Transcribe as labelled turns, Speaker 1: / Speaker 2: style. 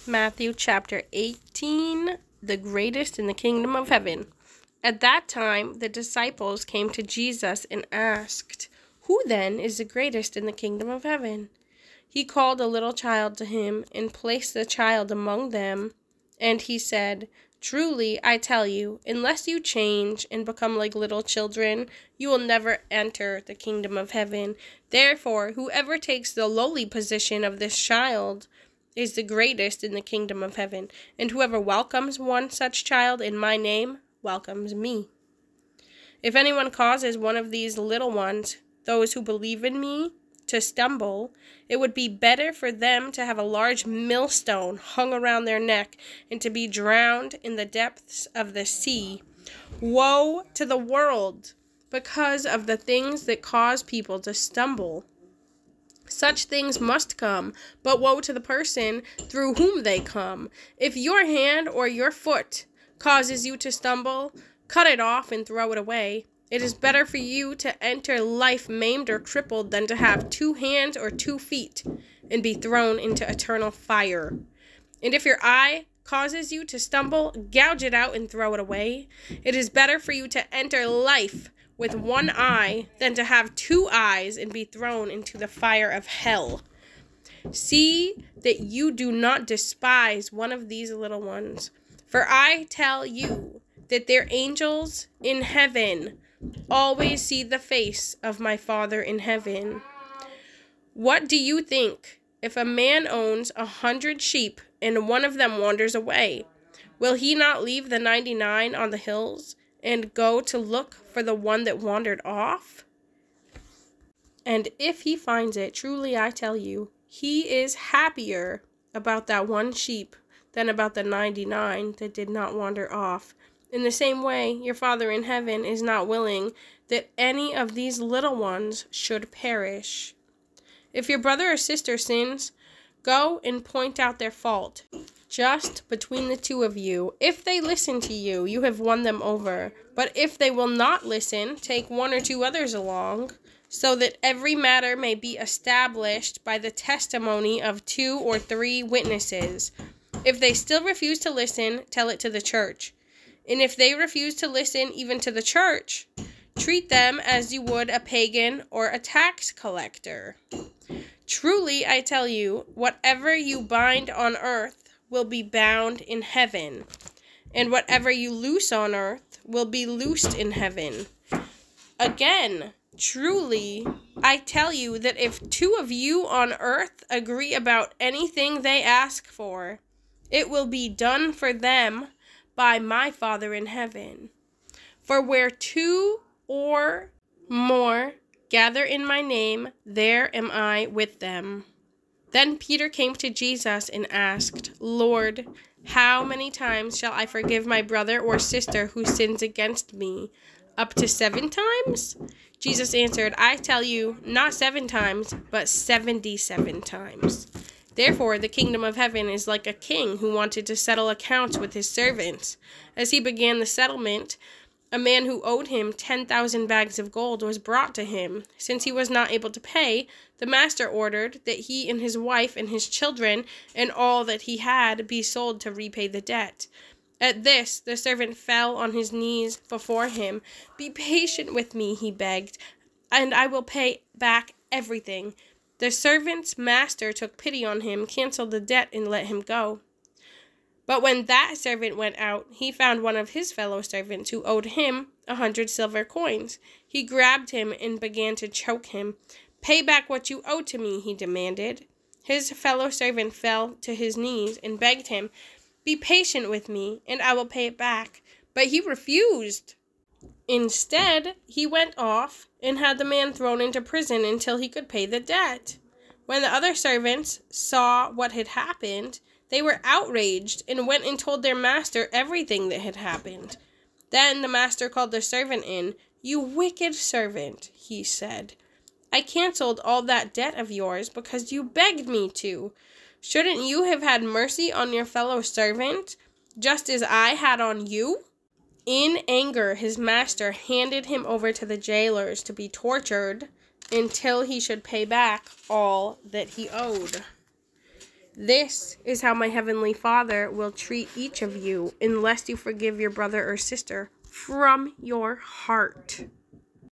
Speaker 1: Matthew chapter 18, the greatest in the kingdom of heaven. At that time, the disciples came to Jesus and asked, "Who then is the greatest in the kingdom of heaven?" He called a little child to him and placed the child among them. And he said, "Truly, I tell you, unless you change and become like little children, you will never enter the kingdom of heaven. Therefore, whoever takes the lowly position of this child is the greatest in the kingdom of heaven, and whoever welcomes one such child in my name welcomes me. If anyone causes one of these little ones, those who believe in me, to stumble, it would be better for them to have a large millstone hung around their neck and to be drowned in the depths of the sea. Woe to the world because of the things that cause people to stumble. Such things must come, but woe to the person through whom they come. If your hand or your foot causes you to stumble, cut it off and throw it away. It is better for you to enter life maimed or crippled than to have 2 hands or 2 feet and be thrown into eternal fire. And if your eye causes you to stumble, gouge it out and throw it away. It is better for you to enter life with 1 eye than to have 2 eyes and be thrown into the fire of hell. See that you do not despise one of these little ones, for I tell you that their angels in heaven always see the face of my Father in heaven. What do you think? If a man owns 100 sheep and one of them wanders away, will he not leave the 99 on the hills and go to look for the one that wandered off? And if he finds it, truly I tell you, he is happier about that 1 sheep than about the 99 that did not wander off. In the same way, your Father in heaven is not willing that any of these little ones should perish. If your brother or sister sins, go and point out their fault, just between the 2 of you. If they listen to you, you have won them over. But if they will not listen, take 1 or 2 others along, so that every matter may be established by the testimony of 2 or 3 witnesses. If they still refuse to listen, tell it to the church. And if they refuse to listen even to the church, treat them as you would a pagan or a tax collector. Truly, I tell you, whatever you bind on earth will be bound in heaven, and whatever you loose on earth will be loosed in heaven. Again, truly, I tell you that if 2 of you on earth agree about anything they ask for, it will be done for them by my Father in heaven. For where 2 or more gather in my name, there am I with them. Then Peter came to Jesus and asked, "Lord, how many times shall I forgive my brother or sister who sins against me? Up to 7 times?" Jesus answered, "I tell you, not 7 times, but 77 times. Therefore, the kingdom of heaven is like a king who wanted to settle accounts with his servants. As he began the settlement, a man who owed him 10,000 bags of gold was brought to him. Since he was not able to pay, the master ordered that he and his wife and his children and all that he had be sold to repay the debt. At this, the servant fell on his knees before him. "Be patient with me," he begged, "and I will pay back everything." The servant's master took pity on him, canceled the debt, and let him go. But when that servant went out, he found one of his fellow servants who owed him 100 silver coins. He grabbed him and began to choke him. "Pay back what you owe to me," he demanded. His fellow servant fell to his knees and begged him, "Be patient with me, and I will pay it back." But he refused. Instead, he went off and had the man thrown into prison until he could pay the debt. When the other servants saw what had happened, they were outraged and went and told their master everything that had happened. Then the master called the servant in. "You wicked servant," he said. "I canceled all that debt of yours because you begged me to. Shouldn't you have had mercy on your fellow servant, just as I had on you?" In anger, his master handed him over to the jailers to be tortured until he should pay back all that he owed. This is how my heavenly Father will treat each of you unless you forgive your brother or sister from your heart.